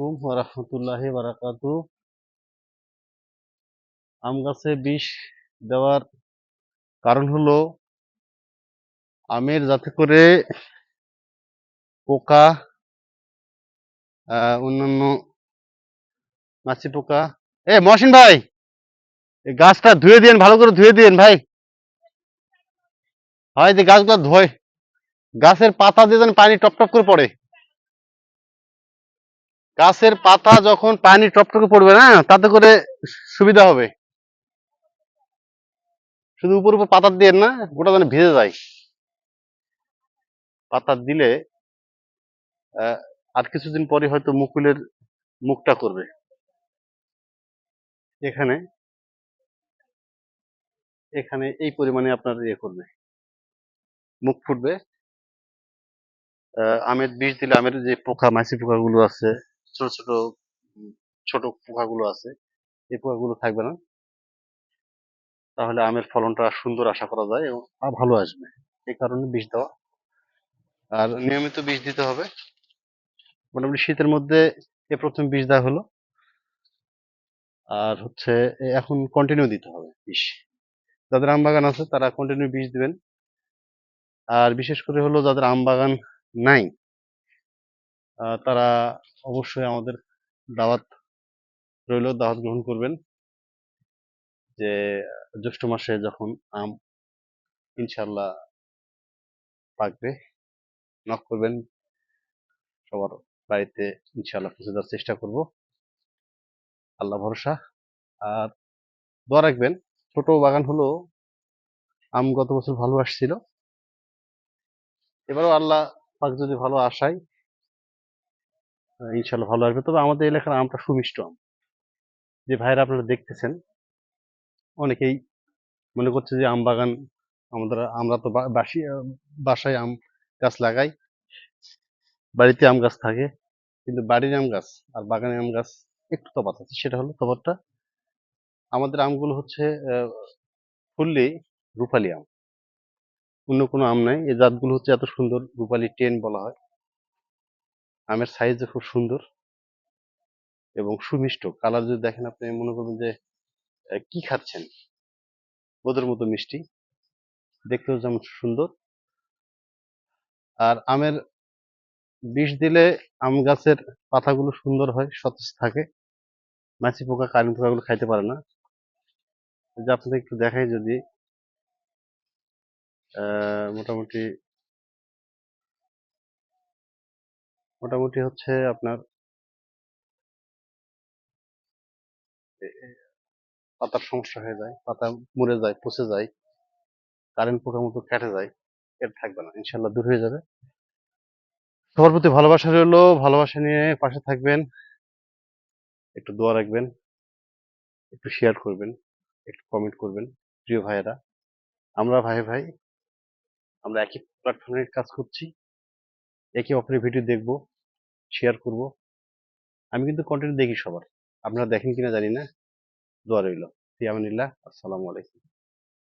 আলাইকুম ওয়া রাহমাতুল্লাহি ওয়া বারাকাতুহু। আম গাছে বিষ দেওয়ার কারণ হলো আমের যাতে করে পোকা, অন্যান্য মাছি পোকা। মহসিন ভাই, এই গাছটা ধুয়ে দিন, ভালো করে ধুয়ে দিন ভাই। হয় যে গাছগুলো ধোয়, গাছের পাতা দিয়ে যেন পানি টপ টপ করে পড়ে। গাছের পাতা যখন পানি টপ টপ করে পড়বে না, তাতে করে সুবিধা হবে। শুধু উপর উপর পাতা দিয়ে না, গোটা যেন ভিজে যায়। পাতা দিলে আর কিছুদিন পরে হয়তো মুকুলের মুখটা করবে। এখানে এখানে এই পরিমাণে আপনার করবে, মুখ ফুটবে। আমের বীজ দিলে আমের যে পোকা, মাছি পোকাগুলো আছে, ছোট ছোট ছোট পোকাগুলো আছে, এই পোকাগুলো থাকবে না। তাহলে আমের ফলনটা সুন্দর আশা করা যায় এবং ভালো আসবে। এই কারণে বীজ দেওয়া। আর নিয়মিত বীজ দিতে হবে। মোটামুটি শীতের মধ্যে প্রথম বীজ দেওয়া হলো, আর হচ্ছে এখন কন্টিনিউ দিতে হবে বীজ। যাদের আম বাগান আছে তারা কন্টিনিউ বীজ দিবেন। আর বিশেষ করে হলো যাদের আম বাগান নাই, তারা অবশ্যই আমাদের দাওয়াত রইল, দাওয়াত গ্রহণ করবেন। যে জ্যৈষ্ঠ মাসে যখন আম ইনশাল্লাহ পাকবে, নক করবেন, সবার বাড়িতে ইনশাল্লাহ পৌঁছে দেওয়ার চেষ্টা করব, আল্লাহ ভরসা। আর দোয়া রাখবেন, ছোট বাগান হলো আম গত বছর ভালো আসছিল, এবারও আল্লাহ পাক যদি ভালো আশায় ইনশাল্লাহ ভালো আসবে। তবে আমাদের এলাকার আমটা সুমিষ্ট আম। যে ভাইরা আপনারা দেখতেছেন, অনেকেই মনে করছে যে আম বাগান, আমরা তো বাসায় আম গাছ লাগাই, বাড়িতে আম গাছ থাকে, কিন্তু বাড়ির আম গাছ আর বাগানের আম গাছ একটু তফাৎ আছে। সেটা হলো তফাৎটা, আমাদের আমগুলো হচ্ছে ফুললি রূপালি আম, অন্য কোনো আম নাই। এই জাতগুলো হচ্ছে এত সুন্দর, রূপালি 10 বলা হয়। আমের সাইজও খুব সুন্দর এবং সুমিষ্ট। কালার যদি দেখেন আপনি মনে করবেন যে কি খাচ্ছেন, ওদের মতো মিষ্টি, দেখতেও যেমন সুন্দর। আর আমের বিষ দিলে আম গাছের পাতাগুলো সুন্দর হয়, সতেজ থাকে, মাছি পোকা, কারেন্ট পোকাগুলো খাইতে পারে না। যে আপনাদের একটু দেখাই, যদি মোটামুটি মোটামুটি হচ্ছে আপনার পাতার সমস্যা হয়ে যায়, পাতা মরে যায়, পচে যায়, কারেন্ট পোকার মতো কেটে যায়, এর থাকবে না, ইনশাল্লাহ দূর হয়ে যাবে। সবার প্রতি ভালোবাসা রইলো, ভালোবাসা নিয়ে পাশে থাকবেন, একটু দোয়া রাখবেন, একটু শেয়ার করবেন, একটু কমেন্ট করবেন। প্রিয় ভাইয়েরা, আমরা ভাই ভাই, আমরা একই প্ল্যাটফর্মে কাজ করছি, একে অপরের ভিডিও দেখবো, শেয়ার করব। আমি কিন্তু কন্টেন্ট দেখি সবার, আপনারা দেখেন কিনা জানি না। দোয়া রইল। ফি আমানিল্লাহ। আসসালামু আলাইকুম।